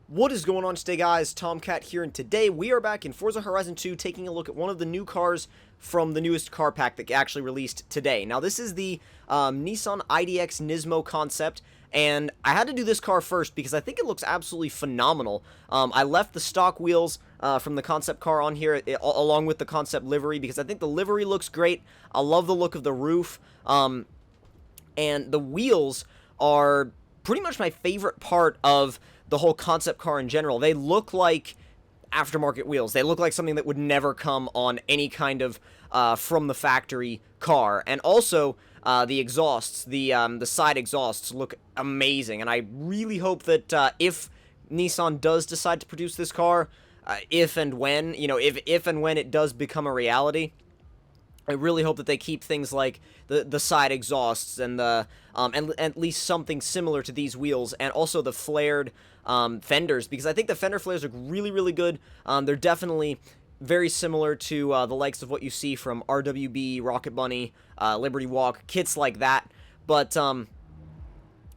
What is going on today, guys? Tomcat here, and today we are back in Forza Horizon 2 taking a look at one of the new cars from the newest car pack that actually released today. Now, this is the Nissan IDX Nismo concept, and I had to do this car first because I think it looks absolutely phenomenal. I left the stock wheels from the concept car on here along with the concept livery because I think the livery looks great. I love the look of the roof, and the wheels are pretty much my favorite part of the whole concept car in general. They look like aftermarket wheels. They look like something that would never come on any kind of from the factory car. And also the exhausts, the side exhausts look amazing. And I really hope that if Nissan does decide to produce this car, if and when it does become a reality, I really hope that they keep things like the side exhausts and the and at least something similar to these wheels, and also the flared fenders, because I think the fender flares look really good. They're definitely very similar to the likes of what you see from RWB, Rocket Bunny, Liberty Walk, kits like that. But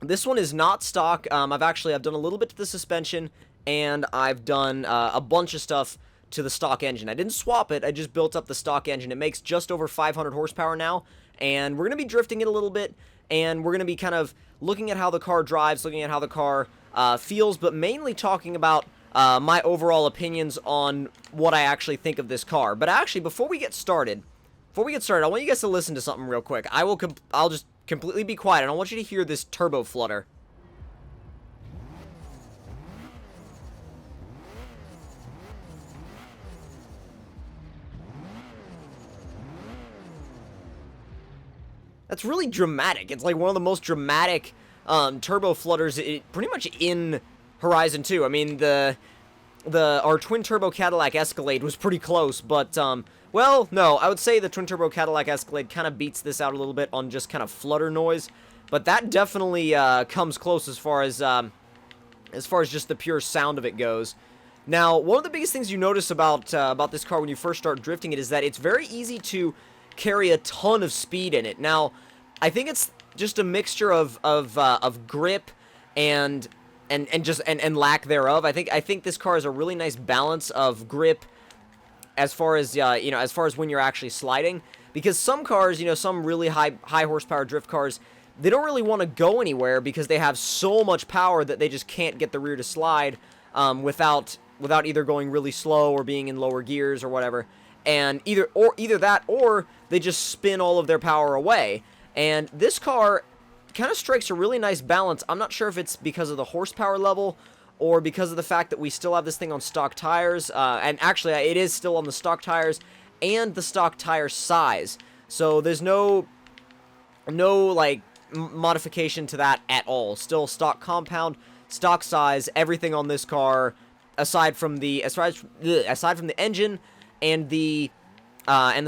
this one is not stock. I've done a little bit to the suspension, and I've done a bunch of stuff to the stock engine. I didn't swap it, I just built up the stock engine. It makes just over 500 horsepower now, and we're going to be drifting it a little bit, and we're going to be kind of looking at how the car drives, looking at how the car feels, but mainly talking about my overall opinions on what I actually think of this car. But actually, before we get started, I want you guys to listen to something real quick. I'll just completely be quiet, and I want you to hear this turbo flutter. That's really dramatic. It's like one of the most dramatic turbo flutters pretty much in Horizon 2. I mean, our twin-turbo Cadillac Escalade was pretty close, but, well, no, I would say the twin-turbo Cadillac Escalade kind of beats this out a little bit on just kind of flutter noise, but that definitely comes close as far as just the pure sound of it goes. Now, one of the biggest things you notice about this car when you first start drifting it is that it's very easy to carry a ton of speed in it. Now, I think it's just a mixture of grip and lack thereof. I think this car has a really nice balance of grip as far as when you're actually sliding, because some cars, some really high horsepower drift cars, they don't really want to go anywhere because they have so much power that they just can't get the rear to slide without either going really slow or being in lower gears or whatever. And either that, or they just spin all of their power away. And this car kind of strikes a really nice balance. I'm not sure if it's because of the horsepower level or because of the fact that we still have this thing on stock tires. And actually, it is still on the stock tires and the stock tire size. So there's no like modification to that at all. Still stock compound, stock size, everything on this car aside from the engine and the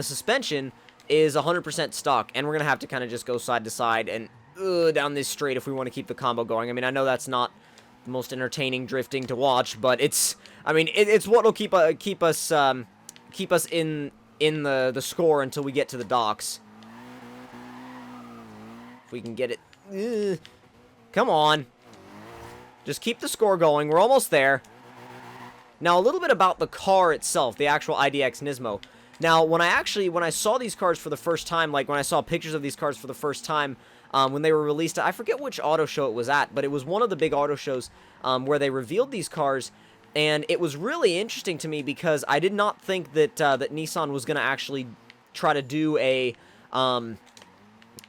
suspension is 100% stock, and we're gonna have to kind of just go side to side and down this straight if we want to keep the combo going. I mean, I know that's not the most entertaining drifting to watch, but it's what'll keep us in the score until we get to the docks. If we can get it, come on, just keep the score going. We're almost there. Now, a little bit about the car itself, the actual IDX Nismo. Now, when I saw these cars for the first time, like when I saw pictures of these cars for the first time, when they were released, I forget which auto show it was at, but it was one of the big auto shows where they revealed these cars, and it was really interesting to me because I did not think that Nissan was going to actually try to do a FRS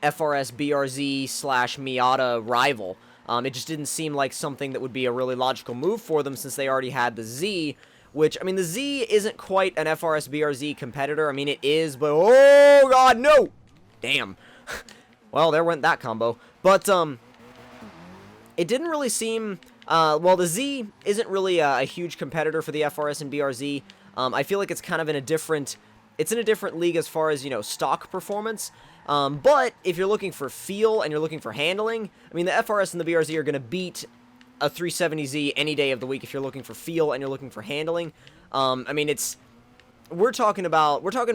BRZ / Miata rival. It just didn't seem like something that would be a really logical move for them since they already had the Z, which, I mean, the Z isn't quite an FRS BRZ competitor. I mean, it is, but oh god, no! Damn. Well, there went that combo. But, it didn't really seem, well, the Z isn't really a huge competitor for the FRS and BRZ. I feel like it's kind of in a different league as far as, stock performance. But if you're looking for feel and you're looking for handling, I mean, the FRS and the BRZ are going to beat a 370Z any day of the week if you're looking for feel and you're looking for handling. I mean, we're talking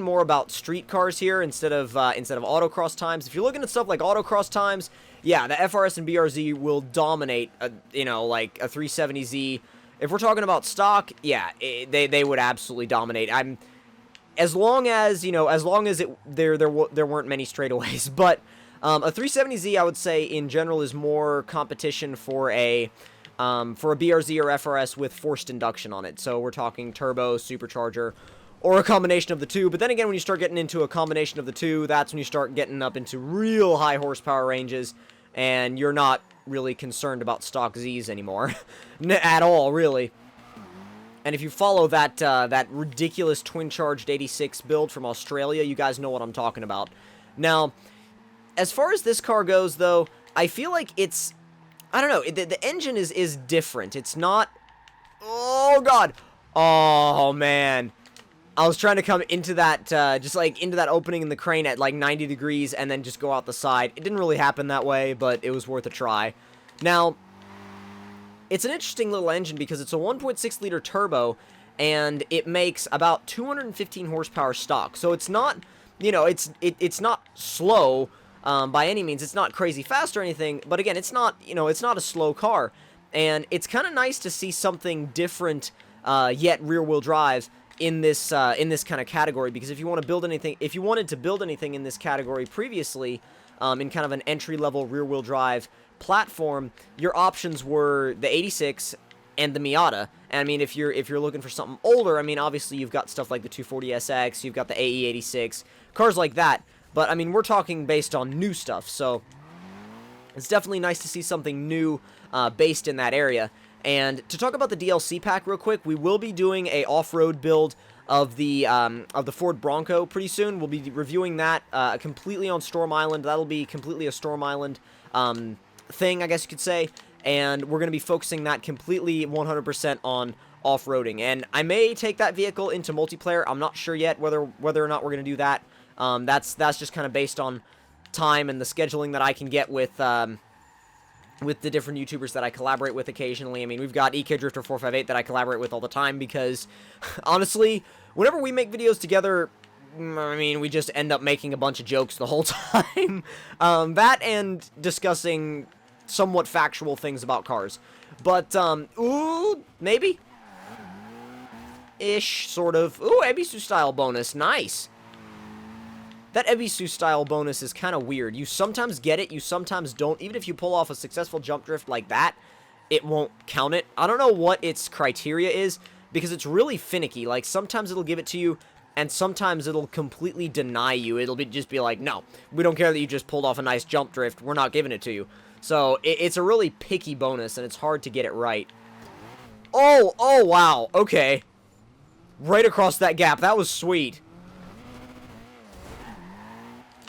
more about street cars here instead of autocross times. If you're looking at stuff like autocross times, yeah, the FRS and BRZ will dominate, like a 370Z if we're talking about stock, yeah, they would absolutely dominate. As long as, you know, as long as there weren't many straightaways. But a 370Z, I would say, in general, is more competition for a BRZ or FRS with forced induction on it. So we're talking turbo, supercharger, or a combination of the two. But then again, when you start getting into a combination of the two, that's when you start getting up into real high horsepower ranges, and you're not really concerned about stock Zs anymore. At all, really. And if you follow that that ridiculous twin-charged 86 build from Australia, you guys know what I'm talking about. Now, as far as this car goes, though, I feel like it's... I don't know, the engine is different. It's not... Oh, God! Oh, man. I was trying to come into that, just like into that opening in the crane at like 90 degrees and then just go out the side. It didn't really happen that way, but it was worth a try. Now, it's an interesting little engine because it's a 1.6 liter turbo and it makes about 215 horsepower stock. So it's not, you know, it's not slow by any means. It's not crazy fast or anything, but again, it's not, you know, it's not a slow car. And it's kind of nice to see something different, yet rear-wheel drive in this kind of category, because if you want to build anything, if you wanted to build anything in this category previously, in kind of an entry-level rear-wheel drive platform, your options were the 86 and the Miata. And I mean, if you're looking for something older, I mean, obviously you've got stuff like the 240SX, you've got the AE86, cars like that. But I mean, we're talking based on new stuff, so it's definitely nice to see something new based in that area. And to talk about the DLC pack real quick, we will be doing a off-road build of the Ford Bronco pretty soon. We'll be reviewing that completely on Storm Island. That'll be completely a Storm Island thing, I guess you could say. And we're going to be focusing that completely 100% on off-roading. And I may take that vehicle into multiplayer. I'm not sure yet whether or not we're going to do that. That's just kind of based on time and the scheduling that I can get with the different YouTubers that I collaborate with occasionally. I mean, we've got EK Drifter 458 that I collaborate with all the time because, honestly, whenever we make videos together, I mean, we just end up making a bunch of jokes the whole time. That and discussing somewhat factual things about cars. But, ooh, maybe? Ish, sort of. Ooh, Ebisu style bonus, nice. That Ebisu style bonus is kind of weird. You sometimes get it, you sometimes don't. Even if you pull off a successful jump drift like that, it won't count it. I don't know what its criteria is, because it's really finicky. Like, sometimes it'll give it to you, and sometimes it'll completely deny you. It'll just be like, no, we don't care that you just pulled off a nice jump drift. We're not giving it to you. So, it's a really picky bonus, and it's hard to get it right. Oh, wow, okay. Right across that gap. That was sweet.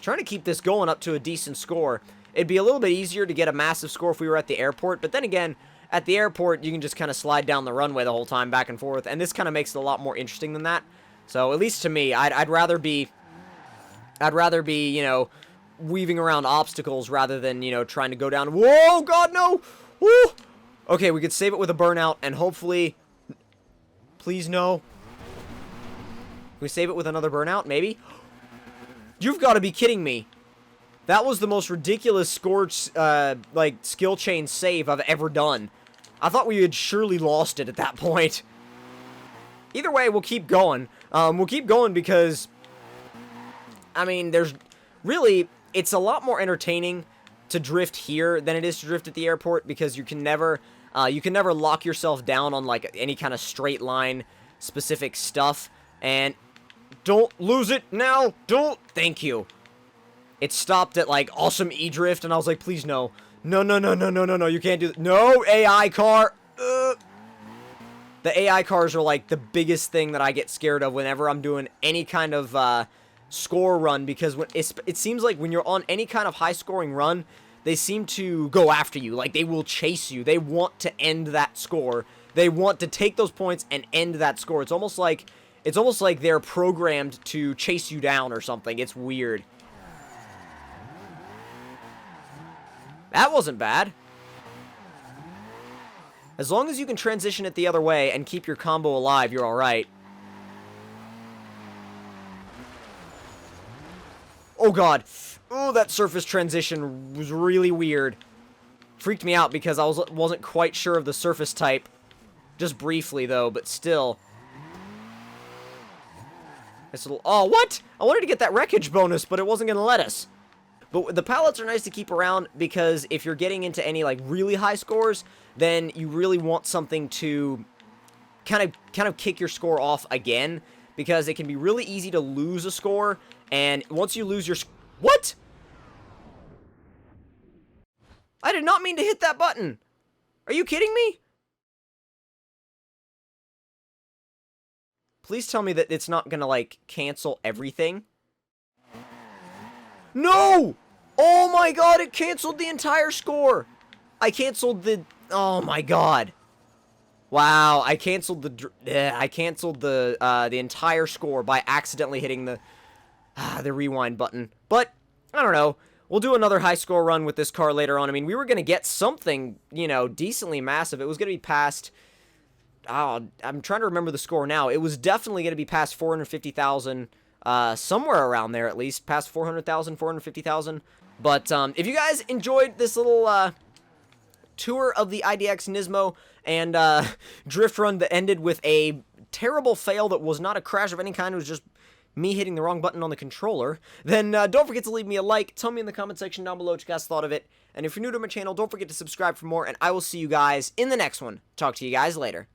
Trying to keep this going up to a decent score. It'd be a little bit easier to get a massive score if we were at the airport, but then again, at the airport, you can just kind of slide down the runway the whole time, back and forth, and this kind of makes it a lot more interesting than that. So, at least to me, I'd rather be, you know, weaving around obstacles rather than, you know, trying to go down. Whoa, God, no! Woo! Okay, we could save it with a burnout, and hopefully, please no. Can we save it with another burnout, maybe? You've got to be kidding me. That was the most ridiculous scorch, like, skill chain save I've ever done. I thought we had surely lost it at that point. Either way, we'll keep going. We'll keep going because, I mean, there's really, it's a lot more entertaining to drift here than it is to drift at the airport, because you can never lock yourself down on, like, any kind of straight line specific stuff. And don't lose it now. Don't. Thank you. It stopped at, like, awesome E-drift, and I was like, please, no. No, no, no, no, no, no, no. You can't do that. No, AI car. The AI cars are, like, the biggest thing that I get scared of whenever I'm doing any kind of score run, because it seems like when you're on any kind of high-scoring run, they seem to go after you. Like, they will chase you. They want to end that score. They want to take those points and end that score. It's almost like they're programmed to chase you down or something. It's weird. That wasn't bad. As long as you can transition it the other way and keep your combo alive, you're alright. Oh, God. Oh, that surface transition was really weird. Freaked me out because I wasn't quite sure of the surface type. Just briefly, though, but still. It's a little... Oh, what? I wanted to get that wreckage bonus, but it wasn't going to let us. But the pallets are nice to keep around because if you're getting into any, like, really high scores, then you really want something to kind of kick your score off again, because it can be really easy to lose a score, and once you lose your... What? I did not mean to hit that button. Are you kidding me? Please tell me that it's not gonna, like, cancel everything. No! Oh my god, it canceled the entire score! I canceled the... Oh my god. Wow, I canceled the entire score by accidentally hitting the rewind button. But, I don't know. We'll do another high score run with this car later on. I mean, we were gonna get something, you know, decently massive. It was gonna be past... Oh, I'm trying to remember the score now. It was definitely going to be past 450,000, somewhere around there at least, past 400,000, 450,000. But if you guys enjoyed this little tour of the IDX Nismo and drift run that ended with a terrible fail that was not a crash of any kind, it was just me hitting the wrong button on the controller, then don't forget to leave me a like. Tell me in the comment section down below what you guys thought of it. And if you're new to my channel, don't forget to subscribe for more, and I will see you guys in the next one. Talk to you guys later.